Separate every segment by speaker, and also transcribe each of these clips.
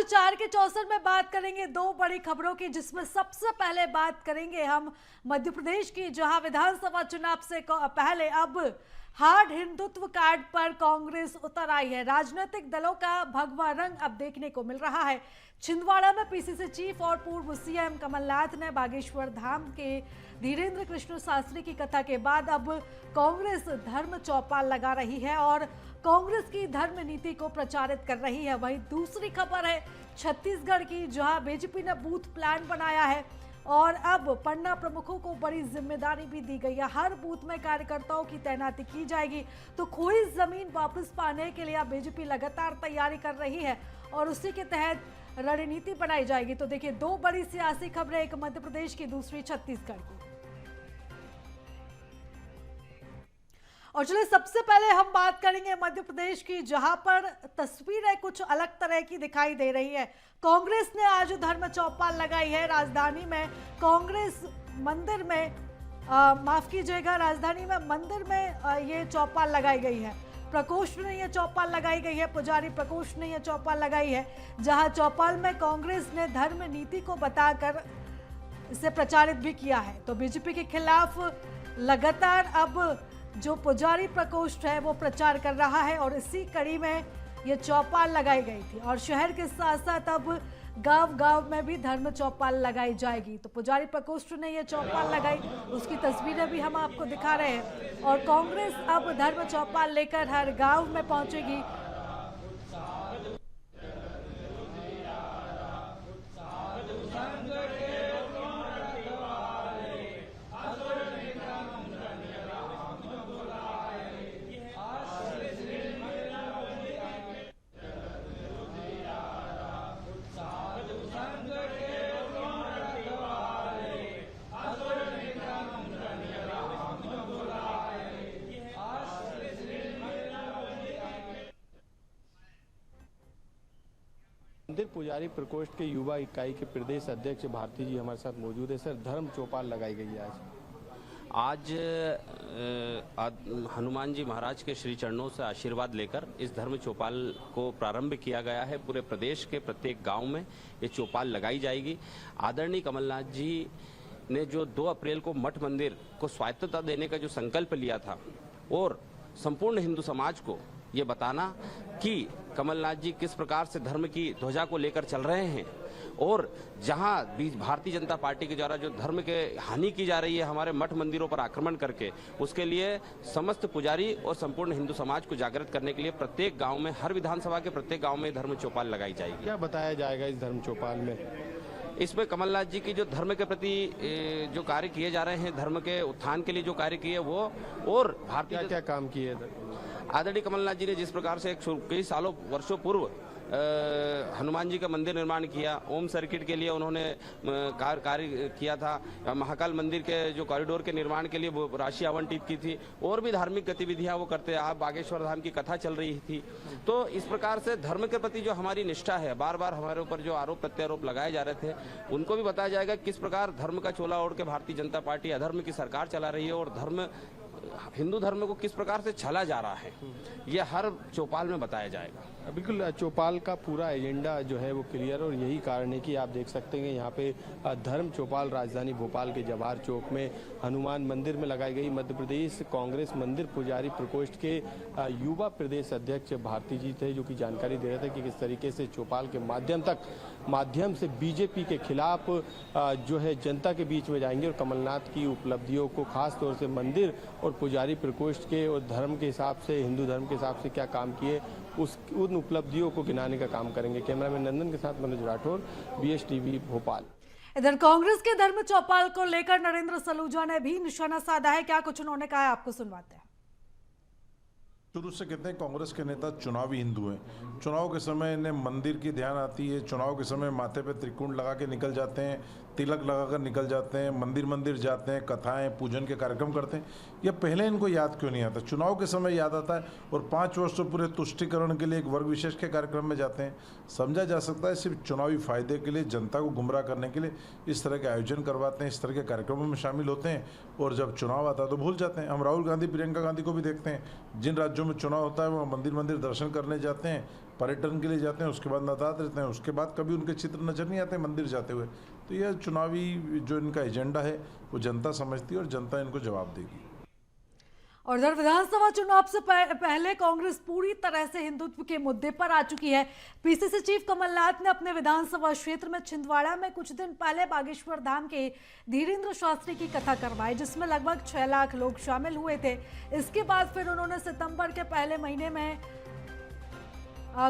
Speaker 1: समाचार के चौसर में बात करेंगे दो बड़ी खबरों की, जिसमें सबसे पहले बात करेंगे हम मध्य प्रदेश की, जहां विधानसभा चुनाव से पहले अब हार्ड हिंदुत्व कार्ड पर कांग्रेस उतर आई है। राजनीतिक दलों का भगवा रंग अब देखने को मिल रहा है। छिंदवाड़ा में पीसीसी चीफ और पूर्व सीएम कमलनाथ ने बागेश्वर धाम के धीरेन्द्र कृष्ण शास्त्री की कथा के बाद अब कांग्रेस धर्म चौपाल लगा रही है और कांग्रेस की धर्म नीति को प्रचारित कर रही है। वहीं दूसरी खबर है छत्तीसगढ़ की, जहां बीजेपी ने बूथ प्लान बनाया है और अब पन्ना प्रमुखों को बड़ी जिम्मेदारी भी दी गई है। हर बूथ में कार्यकर्ताओं की तैनाती की जाएगी। तो खोई जमीन वापस पाने के लिए अब बीजेपी लगातार तैयारी कर रही है और उसी के तहत रणनीति बनाई जाएगी। तो देखिए, दो बड़ी सियासी खबरें, एक मध्य प्रदेश की, दूसरी छत्तीसगढ़ की। और चलिए सबसे पहले हम बात करेंगे मध्य प्रदेश की, जहां पर तस्वीरें कुछ अलग तरह की दिखाई दे रही है। कांग्रेस ने आज धर्म चौपाल लगाई है राजधानी में। कांग्रेस मंदिर में माफ कीजिएगा, राजधानी में मंदिर में ये चौपाल लगाई गई है। प्रकोष्ठ ने यह चौपाल लगाई गई है, पुजारी प्रकोष्ठ ने यह चौपाल लगाई है, जहां चौपाल में कांग्रेस ने धर्म नीति को बताकर इसे प्रचारित भी किया है। तो बीजेपी के खिलाफ लगातार अब जो पुजारी प्रकोष्ठ है वो प्रचार कर रहा है और इसी कड़ी में ये चौपाल लगाई गई थी। और शहर के साथ साथ अब गांव-गांव में भी धर्म चौपाल लगाई जाएगी। तो पुजारी प्रकोष्ठ ने ये चौपाल लगाई, उसकी तस्वीरें भी हम आपको दिखा रहे हैं। और कांग्रेस अब धर्म चौपाल लेकर हर गांव में पहुंचेगी।
Speaker 2: मंदिर पुजारी प्रकोष्ठ के युवा इकाई के प्रदेश अध्यक्ष भारती जी हमारे साथ मौजूद है। सर, धर्म चौपाल लगाई गई है
Speaker 3: आज हनुमान जी महाराज के श्री चरणों से आशीर्वाद लेकर इस धर्म चौपाल को प्रारंभ किया गया है। पूरे प्रदेश के प्रत्येक गांव में ये चौपाल लगाई जाएगी। आदरणीय कमलनाथ जी ने जो 2 अप्रैल को मठ मंदिर को स्वायत्तता देने का जो संकल्प लिया था और संपूर्ण हिंदू समाज को ये बताना कि कमलनाथ जी किस प्रकार से धर्म की ध्वजा को लेकर चल रहे हैं और जहां भारतीय जनता पार्टी के द्वारा जो धर्म के हानि की जा रही है हमारे मठ मंदिरों पर आक्रमण करके, उसके लिए समस्त पुजारी और संपूर्ण हिंदू समाज को जागृत करने के लिए प्रत्येक गांव में, हर विधानसभा के प्रत्येक गांव में धर्म चौपाल लगाई जाएगी।
Speaker 2: क्या बताया जाएगा इस धर्म चौपाल में?
Speaker 3: इसमें कमलनाथ जी की जो धर्म के प्रति जो कार्य किए जा रहे हैं, धर्म के उत्थान के लिए जो कार्य किए वो, और भारतीय
Speaker 2: क्या काम किए
Speaker 3: आदरणीय कमलनाथ जी ने जिस प्रकार से कई सालों वर्षों पूर्व हनुमान जी का मंदिर निर्माण किया, ओम सर्किट के लिए उन्होंने कार्य किया था, महाकाल मंदिर के जो कॉरिडोर के निर्माण के लिए वो राशि आवंटित की थी, और भी धार्मिक गतिविधियां वो करते हैं। आप बागेश्वर धाम की कथा चल रही थी। तो इस प्रकार से धर्म के प्रति जो हमारी निष्ठा है, बार बार हमारे ऊपर जो आरोप प्रत्यारोप लगाए जा रहे थे उनको भी बताया जाएगा किस प्रकार धर्म का चोला ओढ़ के भारतीय जनता पार्टी अधर्म की सरकार चला रही है और हिंदू धर्म को किस प्रकार से छला जा रहा है, ये हर चौपाल में बताया जाएगा।
Speaker 2: बिल्कुल, चौपाल का पूरा एजेंडा जो है वो क्लियर, और यही कारण है कि आप देख सकते हैं यहाँ पे धर्म चौपाल राजधानी भोपाल के जवाहर चौक में हनुमान मंदिर में लगाई गई। मध्य प्रदेश कांग्रेस मंदिर पुजारी प्रकोष्ठ के युवा प्रदेश अध्यक्ष भारती जी थे जो कि जानकारी दे रहे थे कि किस तरीके से चौपाल के माध्यम से बीजेपी के खिलाफ जो है जनता के बीच में जाएंगे और कमलनाथ की उपलब्धियों को, खास तौर से मंदिर और पुजारी प्रकोष्ठ के और धर्म के हिसाब से, हिंदू धर्म के हिसाब से क्या काम किए, उन उपलब्धियों को गिनाने का काम करेंगे। कैमरामैन नंदन के साथ मनोज राठौर, BSTV भोपाल।
Speaker 1: इधर कांग्रेस के धर्म चौपाल को लेकर नरेंद्र सलूजा ने भी निशाना साधा है। क्या कुछ उन्होंने कहा है, आपको सुनवाते हैं।
Speaker 4: शुरू से कहते हैं कांग्रेस के नेता चुनावी हिंदू हैं। चुनाव के समय इन्हें मंदिर की ध्यान आती है, चुनाव के समय माथे पे त्रिकुंड लगा के निकल जाते हैं, तिलक लगाकर निकल जाते हैं, मंदिर जाते हैं, कथाएं पूजन के कार्यक्रम करते हैं। यह पहले इनको याद क्यों नहीं आता? चुनाव के समय याद आता है और 5 वर्ष तो पूरे तुष्टिकरण के लिए एक वर्ग विशेष के कार्यक्रम में जाते हैं। समझा जा सकता है सिर्फ चुनावी फायदे के लिए, जनता को गुमराह करने के लिए इस तरह के आयोजन करवाते हैं, इस तरह के कार्यक्रमों में शामिल होते हैं और जब चुनाव आता है तो भूल जाते हैं। हम राहुल गांधी, प्रियंका गांधी को भी देखते हैं, जिन राज्यों राज्यों में चुनाव होता है वो मंदिर मंदिर दर्शन करने जाते हैं, पर्यटन के लिए जाते हैं, उसके बाद नदात रहते हैं, उसके बाद कभी उनके चित्र नजर नहीं आते मंदिर जाते हुए। तो यह चुनावी जो इनका एजेंडा है वो जनता समझती है और जनता इनको जवाब देगी।
Speaker 1: और इधर विधानसभा चुनाव से पहले कांग्रेस पूरी तरह से हिंदुत्व के मुद्दे पर आ चुकी है। पीसीसी चीफ कमलनाथ ने अपने विधानसभा क्षेत्र में छिंदवाड़ा में कुछ दिन पहले बागेश्वर धाम के धीरेन्द्र शास्त्री की कथा करवाई, जिसमें लगभग 6 लाख लोग शामिल हुए थे। इसके बाद फिर उन्होंने सितंबर के पहले महीने में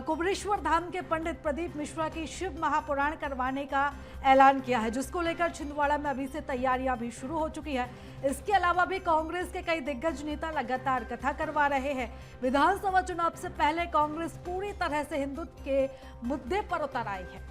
Speaker 1: कुबरेश्वर धाम के पंडित प्रदीप मिश्रा की शिव महापुराण करवाने का ऐलान किया है, जिसको लेकर छिंदवाड़ा में अभी से तैयारियां भी शुरू हो चुकी है। इसके अलावा भी कांग्रेस के कई दिग्गज नेता लगातार कथा करवा रहे हैं। विधानसभा चुनाव से पहले कांग्रेस पूरी तरह से हिंदुत्व के मुद्दे पर उतर आई है।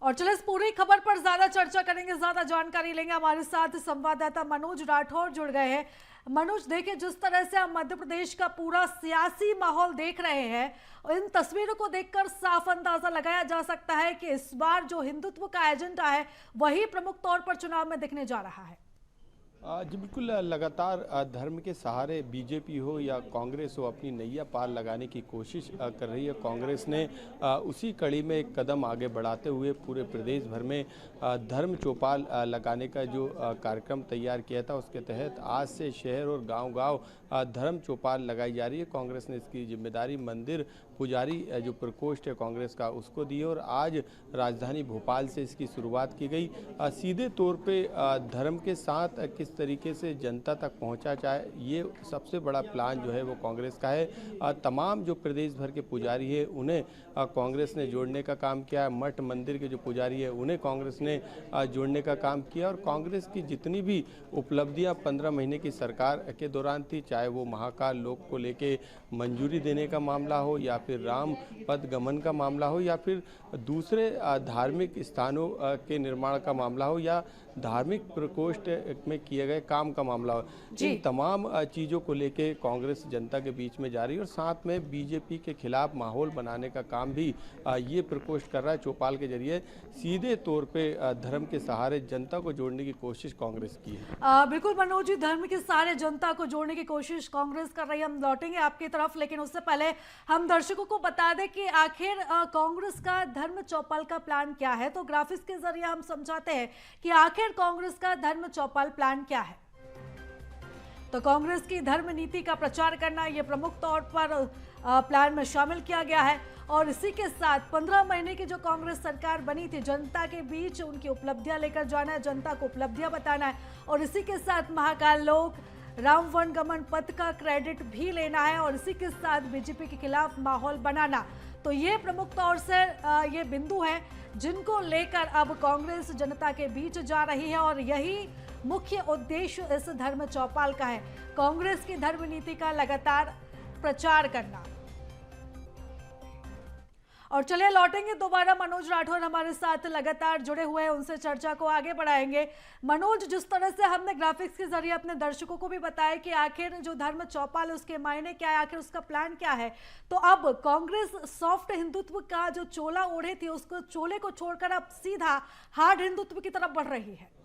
Speaker 1: और चलिए इस पूरी खबर पर ज्यादा चर्चा करेंगे, ज्यादा जानकारी लेंगे। हमारे साथ संवाददाता मनोज राठौर जुड़ गए हैं। मनोज, देखिए जिस तरह से हम मध्य प्रदेश का पूरा सियासी माहौल देख रहे हैं, इन तस्वीरों को देखकर साफ अंदाजा लगाया जा सकता है कि इस बार जो हिंदुत्व का एजेंडा है वही प्रमुख तौर पर चुनाव में दिखने जा रहा है।
Speaker 2: जी बिल्कुल, लगातार धर्म के सहारे बीजेपी हो या कांग्रेस हो अपनी नैया पार लगाने की कोशिश कर रही है। कांग्रेस ने उसी कड़ी में एक कदम आगे बढ़ाते हुए पूरे प्रदेश भर में धर्म चौपाल लगाने का जो कार्यक्रम तैयार किया था, उसके तहत आज से शहर और गांव-गांव धर्म चौपाल लगाई जा रही है। कांग्रेस ने इसकी जिम्मेदारी मंदिर पुजारी जो प्रकोष्ठ है कांग्रेस का उसको दी और आज राजधानी भोपाल से इसकी शुरुआत की गई। सीधे तौर पे धर्म के साथ किस तरीके से जनता तक पहुंचा जाए, ये सबसे बड़ा प्लान जो है वो कांग्रेस का है। तमाम जो प्रदेश भर के पुजारी है उन्हें कांग्रेस ने जोड़ने का काम किया है। मठ मंदिर के जो पुजारी है उन्हें कांग्रेस ने जोड़ने का काम किया और कांग्रेस की जितनी भी उपलब्धियां 15 महीने की सरकार के दौरान थी, चाहे वो महाकाल लोक को लेके मंजूरी देने का मामला हो या फिर राम पद गमन का मामला हो या फिर दूसरे धार्मिक स्थानों के निर्माण का मामला हो या धार्मिक प्रकोष्ठ में किए गए काम का मामला हो, इन तमाम चीज़ों को लेके कांग्रेस जनता के बीच में जा रही है और साथ में बीजेपी के खिलाफ माहौल बनाने का काम भी ये प्रकोष्ठ कर रहा है। चौपाल के जरिए सीधे तौर पे धर्म के सहारे जनता को जोड़ने की कोशिश कांग्रेस की है।
Speaker 1: बिल्कुल मनोज जी, धर्म के सहारे जनता को जोड़ने की कोशिश कांग्रेस कर रही है। हम लौटेंगे आपकी तरफ, लेकिन उससे पहले हम दर्शकों को बता दें कि आखिर कांग्रेस का धर्म चौपाल का प्लान क्या है। तो ग्राफिक्स के जरिए हम समझाते हैं कि आखिर कांग्रेस का धर्म चौपाल प्लान क्या है। तो कांग्रेस की धर्म नीति का प्रचार करना यह प्रमुख तौर पर प्लान में शामिल किया गया है और इसी के साथ 15 महीने की जो कांग्रेस सरकार बनी थी, जनता के बीच उनकी उपलब्धियां लेकर जाना है, जनता को उपलब्धियां बताना है और इसी के साथ महाकाल लोक राम वन गमन पथ का क्रेडिट भी लेना है और इसी के साथ बीजेपी के खिलाफ माहौल बनाना। तो ये प्रमुख तौर से ये बिंदु है जिनको लेकर अब कांग्रेस जनता के बीच जा रही है और यही मुख्य उद्देश्य इस धर्म चौपाल का है, कांग्रेस की धर्म नीति का लगातार प्रचार करना। और चलिए लौटेंगे दोबारा, मनोज राठौर हमारे साथ लगातार जुड़े हुए हैं, उनसे चर्चा को आगे बढ़ाएंगे। मनोज, जिस तरह से हमने ग्राफिक्स के जरिए अपने दर्शकों को भी बताया कि आखिर जो धर्म चौपाल है उसके मायने क्या है, आखिर उसका प्लान क्या है, तो अब कांग्रेस सॉफ्ट हिंदुत्व का जो चोला ओढ़े थी उसको चोले को छोड़कर अब सीधा हार्ड हिंदुत्व की तरफ बढ़ रही है।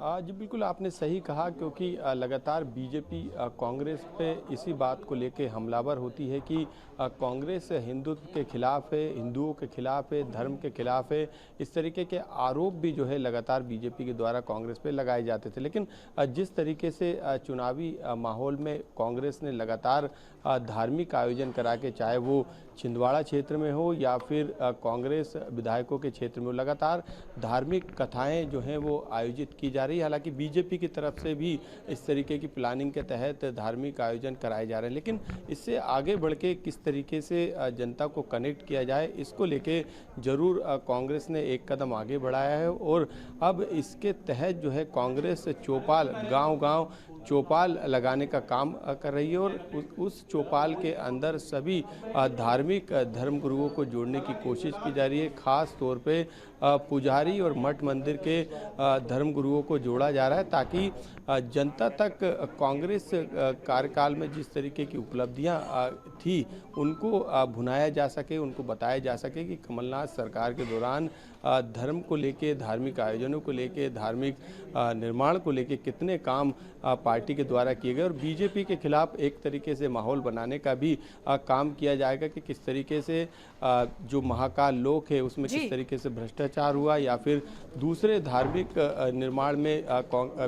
Speaker 2: जी बिल्कुल, आपने सही कहा, क्योंकि लगातार बीजेपी कांग्रेस पे इसी बात को लेके हमलावर होती है कि कांग्रेस हिंदुत्व के खिलाफ है, हिंदुओं के खिलाफ है, धर्म के खिलाफ है। इस तरीके के आरोप भी जो है लगातार बीजेपी के द्वारा कांग्रेस पे लगाए जाते थे। लेकिन जिस तरीके से चुनावी माहौल में कांग्रेस ने लगातार धार्मिक आयोजन करा के, चाहे वो छिंदवाड़ा क्षेत्र में हो या फिर कांग्रेस विधायकों के क्षेत्र में हो, लगातार धार्मिक कथाएं जो हैं वो आयोजित की जा रही है। हालांकि बीजेपी की तरफ से भी इस तरीके की प्लानिंग के तहत धार्मिक आयोजन कराए जा रहे हैं, लेकिन इससे आगे बढ़ के किस तरीके से जनता को कनेक्ट किया जाए, इसको लेके जरूर कांग्रेस ने एक कदम आगे बढ़ाया है और अब इसके तहत जो है कांग्रेस चौपाल गांव-गांव चौपाल लगाने का काम कर रही है और उस चौपाल के अंदर सभी धार्मिक धर्मगुरुओं को जोड़ने की कोशिश की जा रही है। खास तौर पे पुजारी और मठ मंदिर के धर्मगुरुओं को जोड़ा जा रहा है ताकि जनता तक कांग्रेस कार्यकाल में जिस तरीके की उपलब्धियां थी उनको भुनाया जा सके, उनको बताया जा सके कि कमलनाथ सरकार के दौरान धर्म को लेके, धार्मिक आयोजनों को लेके, धार्मिक निर्माण को लेके कितने काम पार्टी के द्वारा किए गए और बीजेपी के खिलाफ एक तरीके से माहौल बनाने का भी काम किया जाएगा कि किस तरीके से जो महाकाल लोक है उसमें किस तरीके से भ्रष्टाचार हुआ या फिर दूसरे धार्मिक निर्माण में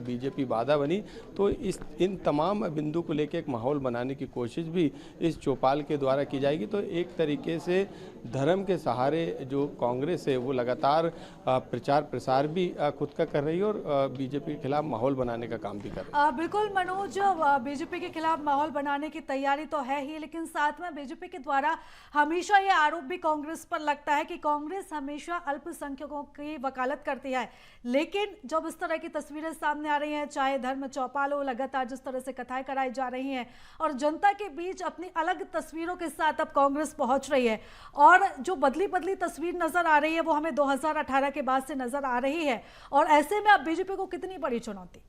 Speaker 2: बीजेपी बाधा बनी। तो इन तमाम बिंदु को लेकर एक माहौल बनाने की कोशिश भी इस चौपाल के द्वारा की जाएगी। तो एक तरीके से धर्म के सहारे जो कांग्रेस है वो लगातार प्रचार प्रसार भी खुद का कर रही है और बीजेपी के खिलाफ माहौल बनाने का काम भी कर रही है।
Speaker 1: बिल्कुल मनोज, बीजेपी के खिलाफ माहौल बनाने की तैयारी तो है ही, लेकिन साथ में बीजेपी के द्वारा हमेशा ये आरोप भी कांग्रेस पर लगता है कि कांग्रेस हमेशा अल्पसंख्यकों की वकालत करती है। लेकिन जब इस तरह की तस्वीरें सामने आ रही हैं, चाहे धर्म चौपाल हो, लगातार जिस तरह से कथाएं कराई जा रही हैं और जनता के बीच अपनी अलग तस्वीरों के साथ अब कांग्रेस पहुंच रही है और जो बदली बदली तस्वीर नजर आ रही है वो हमें 2018 के बाद से नजर आ रही है, और ऐसे में अब बीजेपी को कितनी बड़ी चुनौती?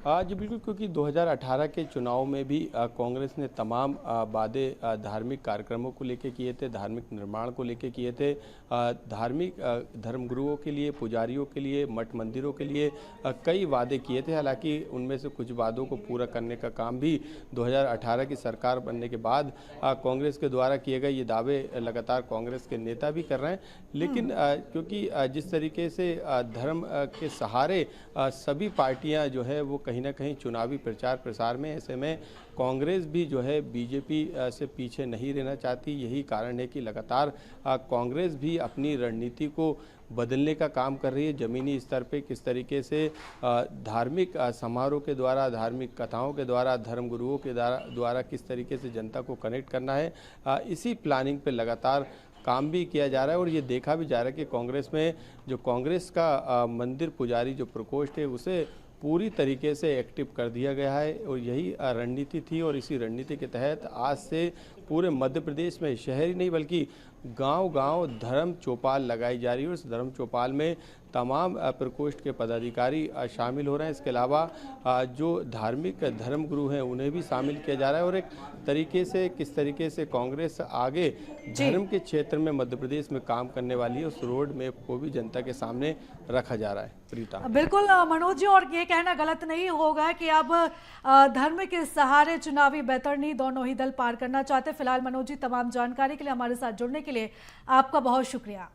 Speaker 2: जी बिल्कुल, क्योंकि 2018 के चुनाव में भी कांग्रेस ने तमाम वादे धार्मिक कार्यक्रमों को लेकर किए थे, धार्मिक निर्माण को लेकर किए थे, धार्मिक धर्मगुरुओं के लिए, पुजारियों के लिए, मठ मंदिरों के लिए कई वादे किए थे। हालांकि उनमें से कुछ वादों को पूरा करने का काम भी 2018 की सरकार बनने के बाद कांग्रेस के द्वारा किए गए ये दावे लगातार कांग्रेस के नेता भी कर रहे हैं। लेकिन क्योंकि जिस तरीके से धर्म के सहारे सभी पार्टियां जो है वो कहीं ना कहीं चुनावी प्रचार प्रसार में, ऐसे में कांग्रेस भी जो है बीजेपी से पीछे नहीं रहना चाहती। यही कारण है कि लगातार कांग्रेस भी अपनी रणनीति को बदलने का काम कर रही है। ज़मीनी स्तर पे किस तरीके से धार्मिक समारोह के द्वारा, धार्मिक कथाओं के द्वारा, धर्मगुरुओं के द्वारा किस तरीके से जनता को कनेक्ट करना है, इसी प्लानिंग पे लगातार काम भी किया जा रहा है। और ये देखा भी जा रहा है कि कांग्रेस में जो कांग्रेस का मंदिर पुजारी जो प्रकोष्ठ है उसे पूरी तरीके से एक्टिव कर दिया गया है और यही रणनीति थी। और इसी रणनीति के तहत आज से पूरे मध्य प्रदेश में शहर ही नहीं बल्कि गांव-गांव धर्म चौपाल लगाई जा रही है और इस धर्म चौपाल में तमाम प्रकोष्ठ के पदाधिकारी शामिल हो रहे हैं। इसके अलावा जो धार्मिक धर्मगुरु हैं उन्हें भी शामिल किया जा रहा है और एक तरीके से किस तरीके से कांग्रेस आगे धर्म के क्षेत्र में मध्य प्रदेश में काम करने वाली है उस रोड मैप को भी जनता के सामने रखा जा रहा है। प्रीता,
Speaker 1: बिल्कुल मनोज जी, और ये कहना गलत नहीं होगा कि अब धर्म के सहारे चुनावी बैतरनी दोनों ही दल पार करना चाहते। फिलहाल मनोज जी, तमाम जानकारी के लिए, हमारे साथ जुड़ने के लिए आपका बहुत शुक्रिया।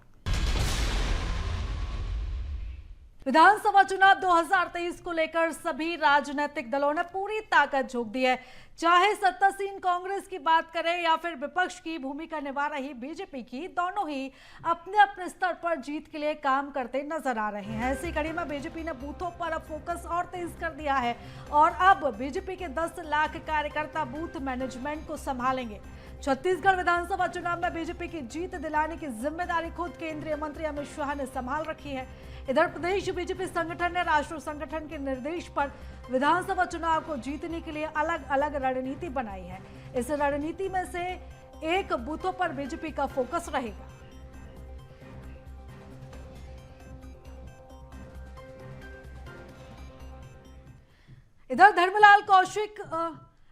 Speaker 1: विधानसभा चुनाव 2023 को लेकर सभी राजनीतिक दलों ने पूरी ताकत झोंक दी है। चाहे सत्तासीन कांग्रेस की बात करें या फिर विपक्ष की भूमिका निभा रही बीजेपी की, दोनों ही अपने अपने स्तर पर जीत के लिए काम करते नजर आ रहे हैं। ऐसी कड़ी में बीजेपी ने बूथों पर अब फोकस और तेज कर दिया है और अब बीजेपी के 10 लाख कार्यकर्ता बूथ मैनेजमेंट को संभालेंगे। छत्तीसगढ़ विधानसभा चुनाव में बीजेपी की जीत दिलाने की जिम्मेदारी खुद केंद्रीय मंत्री अमित शाह ने संभाल रखी है। इधर प्रदेश बीजेपी संगठन ने राष्ट्रीय संगठन के निर्देश पर विधानसभा चुनाव को जीतने के लिए अलग अलग रणनीति बनाई है। इस रणनीति में से एक बूथों पर बीजेपी का फोकस रहेगा। इधर धर्मलाल कौशिक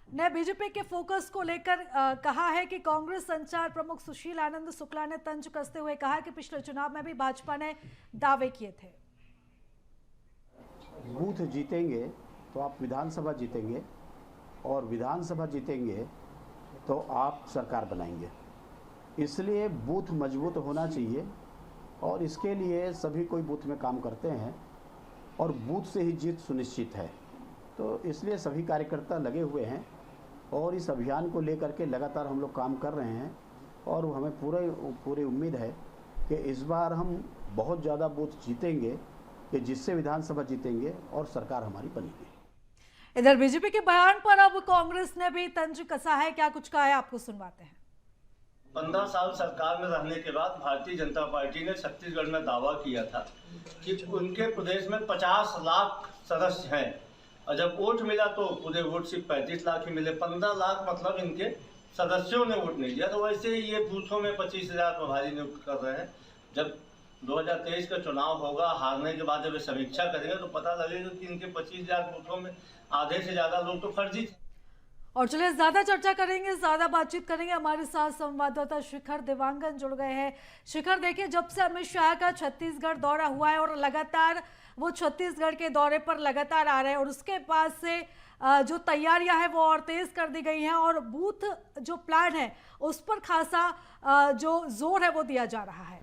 Speaker 1: ने बीजेपी के फोकस को लेकर कहा है कि कांग्रेस संचार प्रमुख सुशील आनंद शुक्ला ने तंज कसते हुए कहा कि पिछले चुनाव में भी भाजपा ने दावे किए थे।
Speaker 5: बूथ जीतेंगे तो आप विधानसभा जीतेंगे और विधानसभा जीतेंगे तो आप सरकार बनाएंगे। इसलिए बूथ मजबूत होना चाहिए और इसके लिए सभी कोई बूथ में काम करते हैं और बूथ से ही जीत सुनिश्चित है। तो इसलिए सभी कार्यकर्ता लगे हुए हैं और इस अभियान को लेकर के लगातार हम लोग काम कर रहे हैं और हमें पूरी उम्मीद है कि इस बार हम बहुत ज़्यादा बूथ जीतेंगे कि जिससे विधानसभा जीतेंगे और सरकार हमारी बनेगी।
Speaker 1: इधर बीजेपी के बयान पर अब कांग्रेस ने भी तंज कसा है। क्या कुछ कहा है, आपको सुनवाते हैं।
Speaker 6: 15 साल सरकार में रहने के बाद भारतीय जनता पार्टी ने छत्तीसगढ़ में दावा किया था कि उनके प्रदेश में 50 लाख सदस्य हैं और जब वोट मिला तो पूरे वोट सिर्फ 35 लाख ही मिले। 15 लाख मतलब इनके सदस्यों ने वोट नहीं दिया। तो वैसे ही ये बूथों में 25,000 प्रभारी नियुक्त कर रहे हैं। जब 2023 का चुनाव होगा, हारने के बाद जब समीक्षा करेंगे तो पता लगेगा कि इनके 25,000 बूथों में आधे से ज्यादा लोग तो फर्जी थे।
Speaker 1: और चलिए ज्यादा चर्चा करेंगे, ज्यादा बातचीत करेंगे। हमारे साथ संवाददाता शिखर देवांगन जुड़ गए हैं। शिखर, देखिए, जब से अमित शाह का छत्तीसगढ़ दौरा हुआ है और लगातार वो छत्तीसगढ़ के दौरे पर लगातार आ रहे हैं और उसके बाद से जो तैयारियां हैं वो और तेज कर दी गई हैं और बूथ जो प्लान है उस पर खासा जो जोर है वो दिया जा रहा है।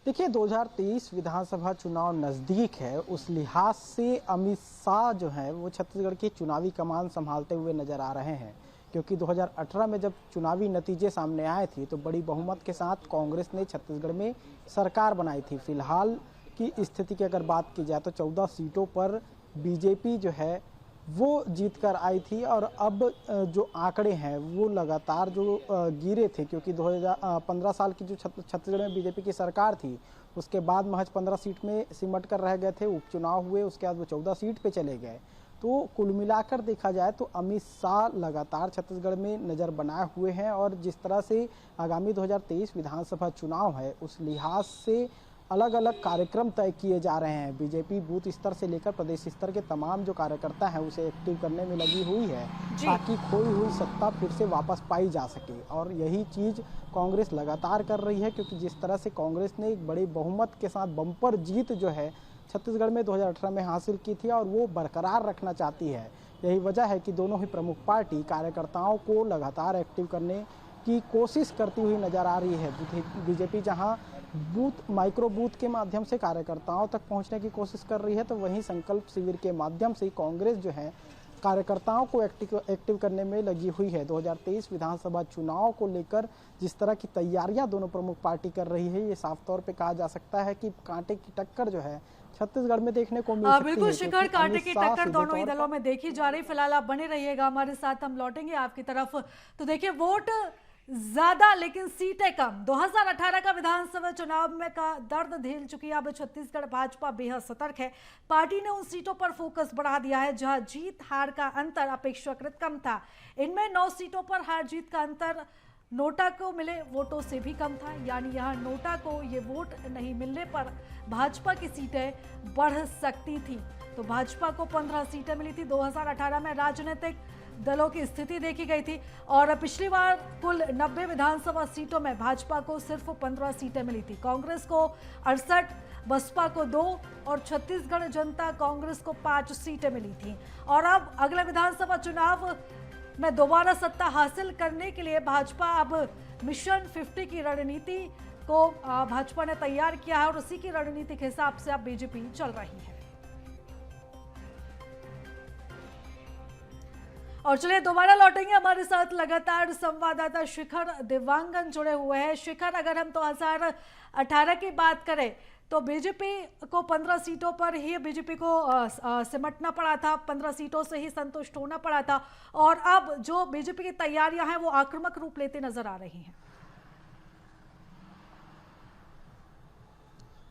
Speaker 7: देखिए, 2023 विधानसभा चुनाव नज़दीक है, उस लिहाज से अमित शाह जो है वो छत्तीसगढ़ की चुनावी कमान संभालते हुए नजर आ रहे हैं, क्योंकि 2018 में जब चुनावी नतीजे सामने आए थे तो बड़ी बहुमत के साथ कांग्रेस ने छत्तीसगढ़ में सरकार बनाई थी। फिलहाल की स्थिति की अगर बात की जाए तो 14 सीटों पर बीजेपी जो है वो जीत कर आई थी और अब जो आंकड़े हैं वो लगातार जो गिरे थे, क्योंकि 2015 साल की जो छत्तीसगढ़ में बीजेपी की सरकार थी उसके बाद महज 15 सीट में सिमट कर रह गए थे। उपचुनाव हुए, उसके बाद वो 14 सीट पे चले गए। तो कुल मिलाकर देखा जाए तो अमित शाह लगातार छत्तीसगढ़ में नज़र बनाए हुए हैं और जिस तरह से आगामी 2023 विधानसभा चुनाव है उस लिहाज से अलग अलग कार्यक्रम तय किए जा रहे हैं। बीजेपी बूथ स्तर से लेकर प्रदेश स्तर के तमाम जो कार्यकर्ता हैं उसे एक्टिव करने में लगी हुई है ताकि खोई हुई सत्ता फिर से वापस पाई जा सके, और यही चीज़ कांग्रेस लगातार कर रही है, क्योंकि जिस तरह से कांग्रेस ने एक बड़े बहुमत के साथ बम्पर जीत जो है छत्तीसगढ़ में 2018 में हासिल की थी और वो बरकरार रखना चाहती है। यही वजह है कि दोनों ही प्रमुख पार्टी कार्यकर्ताओं को लगातार एक्टिव करने की कोशिश करती हुई नज़र आ रही है। बीजेपी जहां बूथ माइक्रो बूथ के माध्यम से कार्यकर्ताओं तक पहुंचने की कोशिश कर रही है, तो वहीं संकल्प शिविर के माध्यम से कांग्रेस जो है कार्यकर्ताओं को एक्टिव करने में लगी हुई है। 2023 विधानसभा चुनाव को लेकर जिस तरह की तैयारियां दोनों प्रमुख पार्टी कर रही है, ये साफ तौर पे कहा जा सकता है कि कांटे की टक्कर जो है छत्तीसगढ़ में देखने को मिल सकती है।
Speaker 1: बिल्कुल शिखर, कांटे की टक्कर दोनों ही दलों में देखी जा रही। फिलहाल आप बने रहिएगा हमारे साथ, हम लौटेंगे आपकी तरफ। तो देखिए, वोट ज्यादा लेकिन सीटें कम। 2018 का विधानसभा चुनाव में का दर्द झेल चुकी है अब छत्तीसगढ़ भाजपा बेहद सतर्क है। पार्टी ने उन सीटों पर फोकस बढ़ा दिया है जहां जीत हार का अंतर अपेक्षाकृत कम था। इनमें 9 सीटों पर हार जीत का अंतर नोटा को मिले वोटों से भी कम था, यानी यहां नोटा को ये वोट नहीं मिलने पर भाजपा की सीटें बढ़ सकती थी। तो भाजपा को 15 सीटें मिली थी। 2018 में राजनीतिक दलों की स्थिति देखी गई थी और पिछली बार कुल 90 विधानसभा सीटों में भाजपा को सिर्फ 15 सीटें मिली थी। कांग्रेस को 68, बसपा को 2 और छत्तीसगढ़ जनता कांग्रेस को 5 सीटें मिली थी। और अब अगले विधानसभा चुनाव में दोबारा सत्ता हासिल करने के लिए भाजपा अब मिशन 50 की रणनीति को भाजपा ने तैयार किया है और उसी की रणनीति के हिसाब से अब बीजेपी चल रही है। और चलिए दोबारा लौटेंगे, हमारे साथ लगातार संवाददाता शिखर देवांगन जुड़े हुए हैं। शिखर, अगर हम 2018 की बात करें तो बीजेपी को 15 सीटों पर ही बीजेपी को सिमटना पड़ा था, 15 सीटों से ही संतुष्ट होना पड़ा था और अब जो बीजेपी की तैयारियां हैं वो आक्रामक रूप लेते नजर आ रही हैं।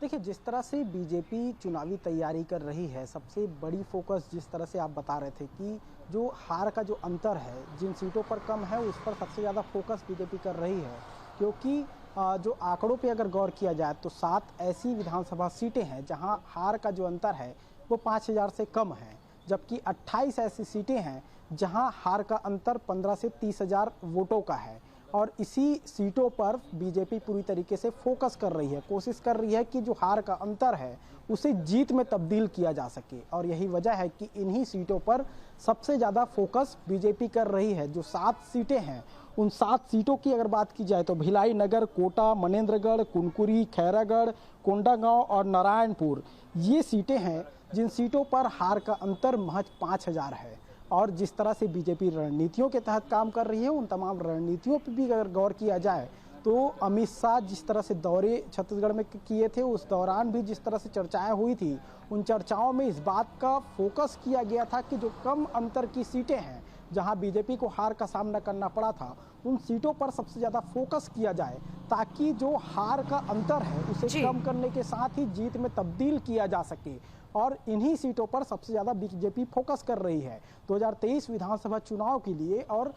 Speaker 7: देखिए, जिस तरह से बीजेपी चुनावी तैयारी कर रही है, सबसे बड़ी फोकस जिस तरह से आप बता रहे थे कि जो हार का जो अंतर है जिन सीटों पर कम है उस पर सबसे ज़्यादा फोकस बीजेपी कर रही है, क्योंकि जो आंकड़ों पे अगर गौर किया जाए तो 7 ऐसी विधानसभा सीटें हैं जहां हार का जो अंतर है वो 5000 से कम है, जबकि 28 ऐसी सीटें हैं जहां हार का अंतर 15 से 30,000 वोटों का है। और इसी सीटों पर बीजेपी पूरी तरीके से फोकस कर रही है, कोशिश कर रही है कि जो हार का अंतर है उसे जीत में तब्दील किया जा सके। और यही वजह है कि इन्हीं सीटों पर सबसे ज़्यादा फोकस बीजेपी कर रही है। जो 7 सीटें हैं उन 7 सीटों की अगर बात की जाए तो भिलाई नगर, कोटा, मनेन्द्रगढ़, कुनकुरी, खैरागढ़, कोंडागांव और नारायणपुर ये सीटें हैं जिन सीटों पर हार का अंतर महज 5000 है। और जिस तरह से बीजेपी रणनीतियों के तहत काम कर रही है उन तमाम रणनीतियों पर भी अगर गौर किया जाए तो अमित शाह जिस तरह से दौरे छत्तीसगढ़ में किए थे उस दौरान भी जिस तरह से चर्चाएं हुई थी, उन चर्चाओं में इस बात का फोकस किया गया था कि जो कम अंतर की सीटें हैं जहां बीजेपी को हार का सामना करना पड़ा था उन सीटों पर सबसे ज़्यादा फोकस किया जाए, ताकि जो हार का अंतर है उसे कम करने के साथ ही जीत में तब्दील किया जा सके। और इन्हीं सीटों पर सबसे ज़्यादा बीजेपी फोकस कर रही है 2023 विधानसभा चुनाव के लिए। और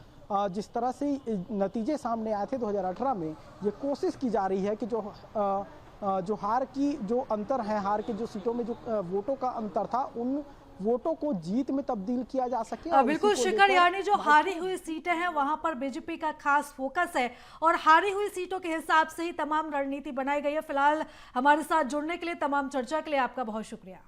Speaker 7: जिस तरह से नतीजे सामने आए थे 2018 में, ये कोशिश की जा रही है कि जो हार की जो अंतर है, हार के जो सीटों में जो वोटों का अंतर था, उन वोटों को जीत में तब्दील किया जा सके।
Speaker 1: बिल्कुल शिखर, यानी जो हारी हुई सीटें हैं वहां पर बीजेपी का खास फोकस है और हारी हुई सीटों के हिसाब से ही तमाम रणनीति बनाई गई है। फिलहाल हमारे साथ जुड़ने के लिए, तमाम चर्चा के लिए आपका बहुत शुक्रिया।